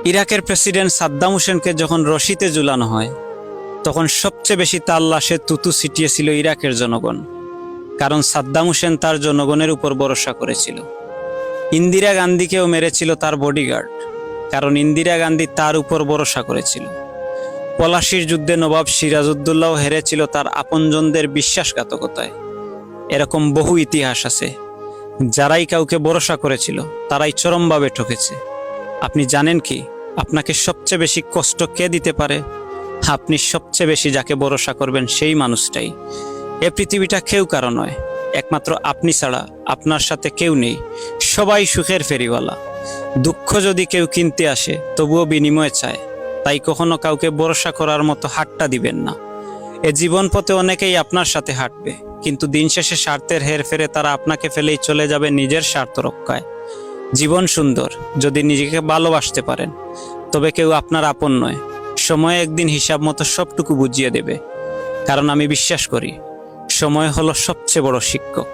ইরাকের প্রেসিডেন্ট সাদ্দাম হোসেনকে যখন রশিতে ঝুলানো হয় তখন সবচেয়ে বেশি তার লাশে থুতু ছিটিয়েছিল ইরাকের জনগণ, কারণ সাদ্দাম হোসেন তার জনগণের উপর ভরসা করেছিল। ইন্দিরা গান্ধীকেও মেরেছিল তার বডিগার্ড, কারণ ইন্দিরা গান্ধী তার উপর ভরসা করেছিল। পলাশির যুদ্ধে নবাব সিরাজউদ্দৌলাও হেরেছিল তার আপনজনদের বিশ্বাসঘাতকতায়। এরকম বহু ইতিহাস আছে। যারাই কাউকে ভরসা করেছিল তারাই চরমভাবে ঠকেছে। আপনি জানেন কি আপনাকে সবচেয়ে বেশি কষ্ট কে দিতে পারে? আপনি সবচেয়ে বেশি যাকে ভরসা করবেন সেই মানুষটাই। এ পৃথিবীটা কেউ কারো নয়, একমাত্র আপনি ছাড়া আপনার সাথে কেউ নেই। সবাই সুখের ফেরিওয়ালা। দুঃখ যদি কেউ কিনতে আসে তবুও বিনিময় চায়। তাই কখনো কাউকে ভরসা করার মতো হাতটা দিবেন না। এ জীবন পথে অনেকেই আপনার সাথে হাঁটবে, কিন্তু দিন শেষে স্বার্থের হেরফেরে তারা আপনাকে ফেলেই চলে যাবে নিজের স্বার্থ রক্ষায়। জীবন সুন্দর যদি নিজেকে ভালোবাসতে পারেন, তবে কেউ আপনার আপন নয়। সময় একদিন হিসাব মতো সবটুকু বুঝিয়ে দেবে, কারণ আমি বিশ্বাস করি সময় হলো সবচেয়ে বড় শিক্ষক।